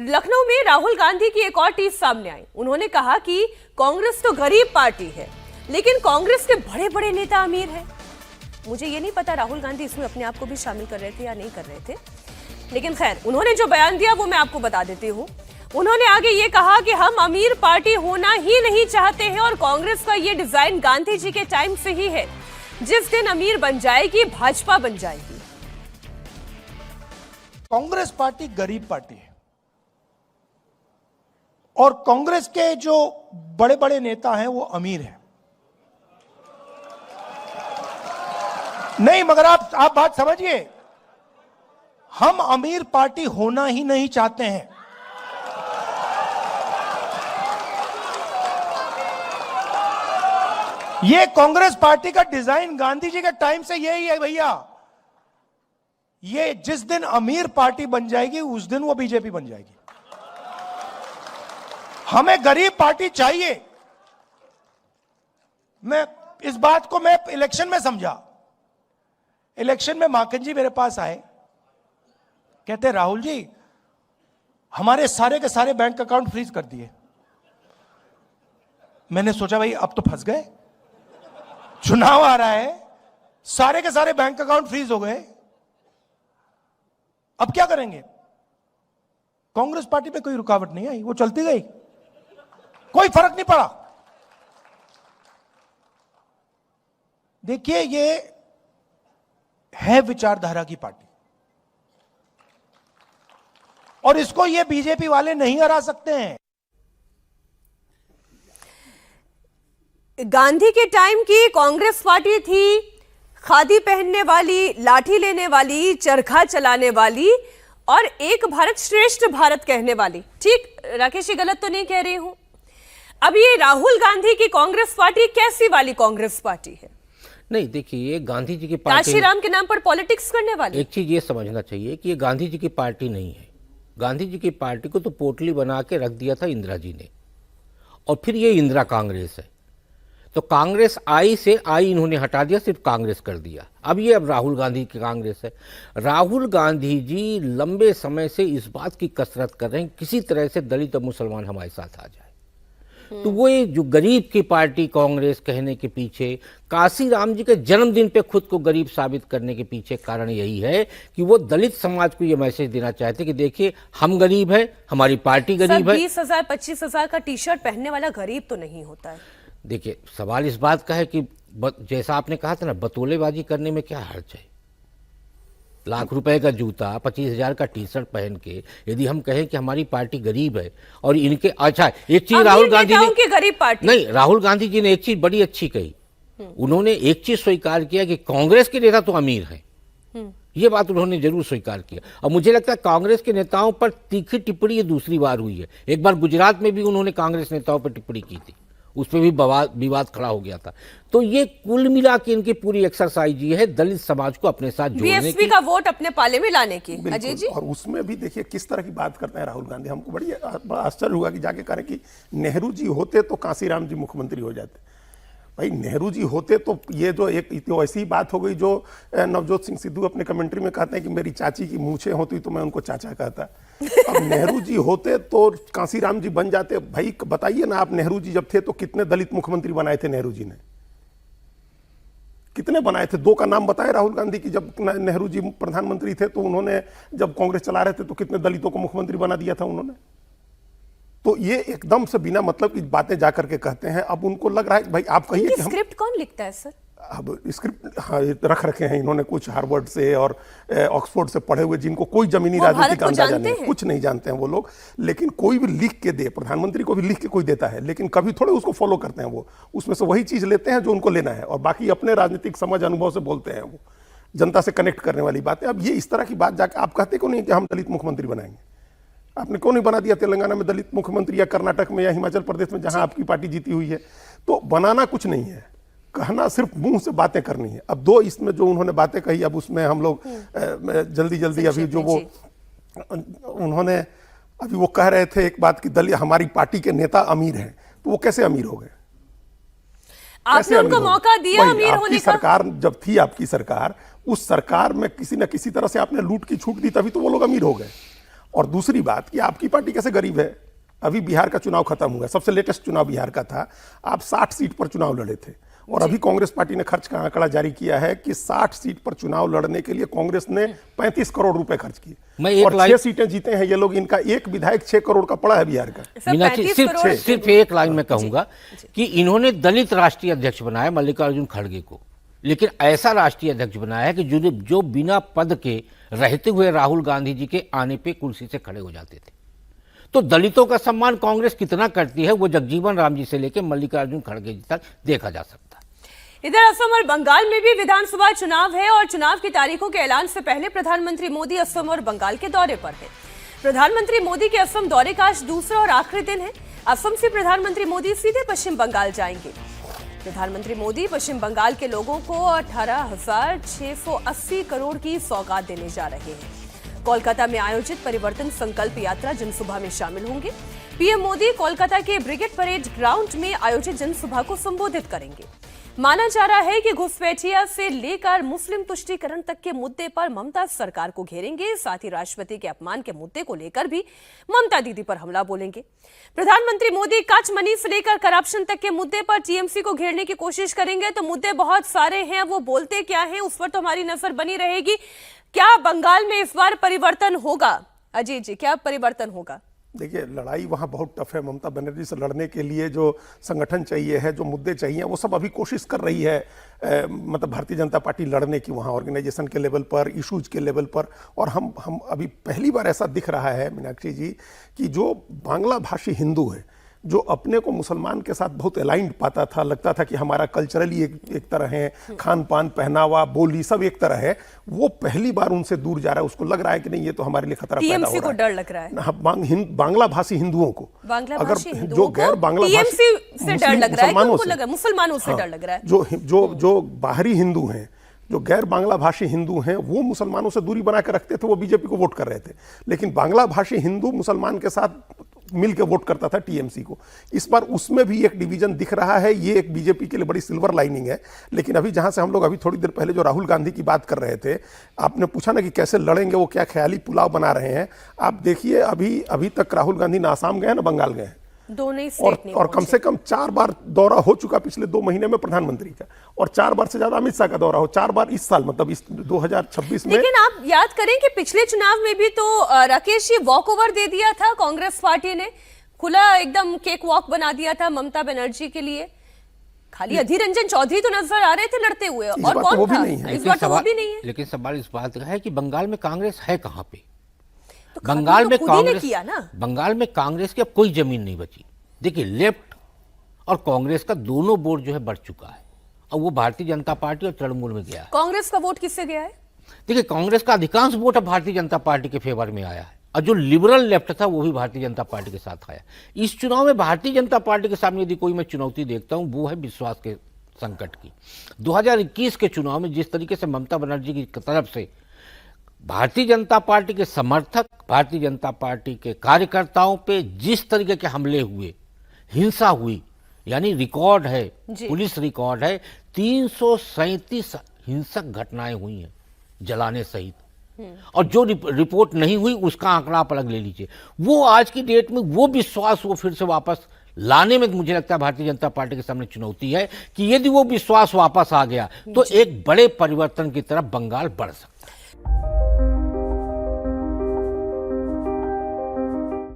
लखनऊ में राहुल गांधी की एक और टीज सामने आई। उन्होंने कहा कि कांग्रेस तो गरीब पार्टी है, लेकिन कांग्रेस के बड़े बड़े नेता अमीर हैं। मुझे ये नहीं पता राहुल गांधी इसमें अपने आप को भी शामिल कर रहे थे या नहीं कर रहे थे, लेकिन खैर उन्होंने जो बयान दिया वो मैं आपको बता देती हूँ। उन्होंने आगे ये कहा कि हम अमीर पार्टी होना ही नहीं चाहते हैं और कांग्रेस का ये डिजाइन गांधी जी के टाइम से ही है। जिस दिन अमीर बन जाएगी भाजपा बन जाएगी। कांग्रेस पार्टी गरीब पार्टी है और कांग्रेस के जो बड़े बड़े नेता हैं वो अमीर हैं। नहीं, मगर आप बात समझिए, हम अमीर पार्टी होना ही नहीं चाहते हैं। ये कांग्रेस पार्टी का डिजाइन गांधी जी के टाइम से यही है भैया। ये जिस दिन अमीर पार्टी बन जाएगी उस दिन वो बीजेपी बन जाएगी। हमें गरीब पार्टी चाहिए। मैं इस बात को मैं इलेक्शन में समझा। इलेक्शन में माकन जी मेरे पास आए, कहते राहुल जी हमारे सारे के सारे बैंक अकाउंट फ्रीज कर दिए। मैंने सोचा भाई अब तो फंस गए, चुनाव आ रहा है, सारे के सारे बैंक अकाउंट फ्रीज हो गए, अब क्या करेंगे। कांग्रेस पार्टी पे कोई रुकावट नहीं आई, वो चलती गई, कोई फर्क नहीं पड़ा। देखिए ये है विचारधारा की पार्टी और इसको ये बीजेपी वाले नहीं हरा सकते हैं। गांधी के टाइम की कांग्रेस पार्टी थी खादी पहनने वाली, लाठी लेने वाली, चरखा चलाने वाली और एक भारत श्रेष्ठ भारत कहने वाली। ठीक राकेश जी, गलत तो नहीं कह रही हूं? अब ये राहुल गांधी की कांग्रेस पार्टी कैसी वाली कांग्रेस पार्टी है? नहीं, देखिए ये गांधी जी की पार्टी, काशीराम के नाम पर पॉलिटिक्स करने वाली। एक चीज ये समझना चाहिए कि ये गांधी जी की पार्टी नहीं है। गांधी जी की पार्टी को तो पोटली बना के रख दिया था इंदिरा जी ने, और फिर ये इंदिरा कांग्रेस है। तो कांग्रेस आई से आई इन्होंने हटा दिया, सिर्फ कांग्रेस कर दिया। अब राहुल गांधी की कांग्रेस है। राहुल गांधी जी लंबे समय से इस बात की कसरत कर रहे हैं किसी तरह से दलित और मुसलमान हमारे साथ आ जाए। तो वो ये जो गरीब की पार्टी कांग्रेस कहने के पीछे, काशीराम जी के जन्मदिन पे खुद को गरीब साबित करने के पीछे कारण यही है कि वो दलित समाज को ये मैसेज देना चाहते कि देखिए हम गरीब हैं, हमारी पार्टी गरीब है। 20,000 25,000 का टी शर्ट पहनने वाला गरीब तो नहीं होता है। देखिए सवाल इस बात का है कि जैसा आपने कहा था ना, बतौलेबाजी करने में क्या हर्ज है। लाख रुपए का जूता, 25,000 का टी शर्ट पहन के यदि हम कहें कि हमारी पार्टी गरीब है और इनके, अच्छा एक चीज राहुल गांधी ने, गरीब पार्टी नहीं, राहुल गांधी जी ने एक चीज बड़ी अच्छी कही। उन्होंने एक चीज स्वीकार किया कि कांग्रेस के नेता तो अमीर हैं। ये बात उन्होंने जरूर स्वीकार किया। और मुझे लगता है कांग्रेस के नेताओं पर तीखी टिप्पणी ये दूसरी बार हुई है। एक बार गुजरात में भी उन्होंने कांग्रेस नेताओं पर टिप्पणी की थी, उस पर भी विवाद खड़ा हो गया था। तो ये कुल मिला के इनकी पूरी एक्सरसाइज ये है दलित समाज को अपने साथ जोड़ने की, बीएसपी का वोट अपने पाले में लाने की। अजय जी, और उसमें भी देखिए किस तरह की बात करते हैं राहुल गांधी। हमको बड़ा आश्चर्य हुआ कि जाके करें कि नेहरू जी होते तो काशीराम जी मुख्यमंत्री हो जाते। भाई नेहरू जी होते तो ये जो एक तो ऐसी बात हो गई जो नवजोत सिंह सिद्धू अपने कमेंट्री में कहते हैं कि मेरी चाची की मूछें होती तो मैं उनको चाचा कहता। अब नेहरू जी होते तो काशीराम जी बन जाते। भाई बताइए ना, आप नेहरू जी जब थे तो कितने दलित मुख्यमंत्री बनाए थे नेहरू जी ने? कितने बनाए थे? 2 का नाम बताए राहुल गांधी की। जब नेहरू जी प्रधानमंत्री थे तो उन्होंने, जब कांग्रेस चला रहे थे तो कितने दलितों को मुख्यमंत्री बना दिया था उन्होंने। तो ये एकदम से बिना मतलब की बातें जाकर के कहते हैं। अब उनको लग रहा है कि भाई आप कहिए कि स्क्रिप्ट कौन लिखता है सर? अब स्क्रिप्ट रख रखे हैं इन्होंने कुछ हार्वर्ड से और ऑक्सफोर्ड से पढ़े हुए, जिनको कोई जमीनी राजनीति का अंदाजा नहीं, कुछ नहीं जानते हैं वो लोग। लेकिन कोई भी लिख के दे, प्रधानमंत्री को भी लिख के कोई देता है, लेकिन कभी थोड़े उसको फॉलो करते हैं। वो उसमें से वही चीज लेते हैं जो उनको लेना है और बाकी अपने राजनीतिक समझ अनुभव से बोलते हैं। वो जनता से कनेक्ट करने वाली बातें। अब ये इस तरह की बात जाकर आप कहते क्यों नहीं कि हम दलित मुख्यमंत्री बनाएंगे? आपने क्यों नहीं बना दिया तेलंगाना में दलित मुख्यमंत्री, या कर्नाटक में, या हिमाचल प्रदेश में जहां आपकी पार्टी जीती हुई है? तो बनाना कुछ नहीं है, कहना सिर्फ मुंह से बातें करनी है। अब 2 इसमें जो उन्होंने बातें कही, अब उसमें हम लोग जल्दी अभी जो वो उन्होंने अभी वो कह रहे थे एक बात कि दलित हमारी पार्टी के नेता अमीर हैं, तो वो कैसे अमीर हो गए? आपने उनको मौका दिया अमीर होने का? सरकार जब थी आपकी सरकार, उस सरकार में किसी न किसी तरह से आपने लूट की छूट दी, तभी तो वो लोग अमीर हो गए। और दूसरी बात कि आपकी पार्टी कैसे गरीब है। अभी बिहार का चुनाव खत्म हुआ, सबसे लेटेस्ट चुनाव बिहार का था, आप 60 सीट पर चुनाव लड़े थे और अभी कांग्रेस पार्टी ने खर्च का आंकड़ा जारी किया है कि 60 सीट पर चुनाव लड़ने के लिए कांग्रेस ने 35 करोड़ रुपए खर्च किए और 6 सीटें जीते हैं ये लोग। इनका एक विधायक 6 करोड़ का पड़ा है बिहार का। मीनाक्षी, सिर्फ एक लाइन में कहूंगा कि इन्होंने दलित राष्ट्रीय अध्यक्ष बनाया मल्लिकार्जुन खड़गे को, लेकिन ऐसा राष्ट्रीय अध्यक्ष बनाया है कि जो बिना पद के रहते हुए राहुल गांधी जी के आने पे कुर्सी से खड़े हो जाते थे। तो दलितों का सम्मान कांग्रेस कितना करती है वो जगजीवन राम जी से लेकर मल्लिकार्जुन खड़गे जी तक देखा जा सकता है। इधर असम और बंगाल में भी विधानसभा चुनाव है और चुनाव की तारीखों के ऐलान से पहले प्रधानमंत्री मोदी असम और बंगाल के दौरे पर है। प्रधानमंत्री मोदी के असम दौरे का आज दूसरा और आखिरी दिन है। असम से प्रधानमंत्री मोदी सीधे पश्चिम बंगाल जाएंगे। प्रधानमंत्री मोदी पश्चिम बंगाल के लोगों को 18,680 करोड़ की सौगात देने जा रहे हैं। कोलकाता में आयोजित परिवर्तन संकल्प यात्रा जनसभा में शामिल होंगे। पीएम मोदी कोलकाता के ब्रिगेड परेड ग्राउंड में आयोजित जनसभा को संबोधित करेंगे। माना जा रहा है कि घुसपैठिया से लेकर मुस्लिम तुष्टीकरण तक के मुद्दे पर ममता सरकार को घेरेंगे। साथ ही राष्ट्रपति के अपमान के मुद्दे को लेकर भी ममता दीदी पर हमला बोलेंगे। प्रधानमंत्री मोदी कच मनी से लेकर करप्शन तक के मुद्दे पर टीएमसी को घेरने की कोशिश करेंगे। तो मुद्दे बहुत सारे हैं, वो बोलते क्या हैं उस पर तो हमारी नजर बनी रहेगी। क्या बंगाल में इस बार परिवर्तन होगा? अजीत जी, क्या परिवर्तन होगा? देखिए, लड़ाई वहाँ बहुत टफ है। ममता बनर्जी से लड़ने के लिए जो संगठन चाहिए है, जो मुद्दे चाहिए, वो सब अभी कोशिश कर रही है मतलब भारतीय जनता पार्टी लड़ने की वहाँ ऑर्गेनाइजेशन के लेवल पर, इश्यूज के लेवल पर। और हम अभी पहली बार ऐसा दिख रहा है मीनाक्षी जी कि जो बांग्ला भाषी हिंदू है, जो अपने को मुसलमान के साथ बहुत अलाइंड पाता था, लगता था कि हमारा कल्चरली एक तरह है, खान पान, पहनावा, बोली सब एक तरह है, वो पहली बार उनसे दूर जा रहा है। उसको लग रहा है कि नहीं, ये तो हमारे लिए खतरा पैदा हो रहा है। को डर लग रहा है बांग्ला भाषी हिंदुओं को, अगर जो गैर बांग्ला भाषी से डर लग रहा है, मुसलमानों से डर लग रहा है, जो बाहरी हिंदू हैं, जो गैर बांग्ला भाषी हिंदू हैं, वो मुसलमानों से दूरी बना के रखते थे, वो बीजेपी को वोट कर रहे थे। लेकिन बांग्ला भाषी हिंदू मुसलमान के साथ मिलकर वोट करता था टीएमसी को। इस बार उसमें भी एक डिवीजन दिख रहा है। ये एक बीजेपी के लिए बड़ी सिल्वर लाइनिंग है। लेकिन अभी जहां से हम लोग अभी थोड़ी देर पहले जो राहुल गांधी की बात कर रहे थे, आपने पूछा ना कि कैसे लड़ेंगे, वो क्या ख्याली पुलाव बना रहे हैं। आप देखिए, अभी तक राहुल गांधी ना आसाम गए ना बंगाल गए, दोनों और कम से कम 4 बार दौरा हो चुका पिछले 2 महीने में प्रधानमंत्री का, और 4 बार से ज्यादा अमित शाह का दौरा हो, 4 बार इस साल, मतलब इस 2026 में। लेकिन आप याद करें कि पिछले चुनाव में भी तो राकेश जी वॉक ओवर दे दिया था कांग्रेस पार्टी ने, खुला एकदम केक वॉक बना दिया था ममता बनर्जी के लिए। खाली अधीर रंजन चौधरी तो नजर आ रहे थे लड़ते हुए, और कौन था? इस बार तो वो भी नहीं है। लेकिन सवाल इस बात का है कि बंगाल में कांग्रेस है कहां पे? तो बंगाल में कांग्रेस किया ना। बंगाल में कांग्रेस की अब कोई जमीन नहीं बची। देखिए, लेफ्ट और कांग्रेस का दोनों वोट जो है बढ़ चुका है, और वो भारतीय जनता पार्टी और तृणमूल में गया है। कांग्रेस का वोट किससे गया है? देखिए, कांग्रेस का अधिकांश वोट अब भारतीय जनता पार्टी के फेवर में आया है, और जो लिबरल लेफ्ट था वो भी भारतीय जनता पार्टी के साथ आया। इस चुनाव में भारतीय जनता पार्टी के सामने यदि कोई मैं चुनौती देखता हूं, वो है विश्वास के संकट की। 2021 के चुनाव में जिस तरीके से ममता बनर्जी की तरफ से भारतीय जनता पार्टी के समर्थक, भारतीय जनता पार्टी के कार्यकर्ताओं पे जिस तरीके के हमले हुए, हिंसा हुई, यानी रिकॉर्ड है, पुलिस रिकॉर्ड है, 337 हिंसक घटनाएं हुई हैं, जलाने सहित। और जो रिपोर्ट नहीं हुई उसका आंकड़ा आप अलग ले लीजिए। वो आज की डेट में वो विश्वास वो फिर से वापस लाने में मुझे लगता है भारतीय जनता पार्टी के सामने चुनौती है कि यदि वो विश्वास वापस आ गया तो एक बड़े परिवर्तन की तरफ बंगाल बढ़ सकता है।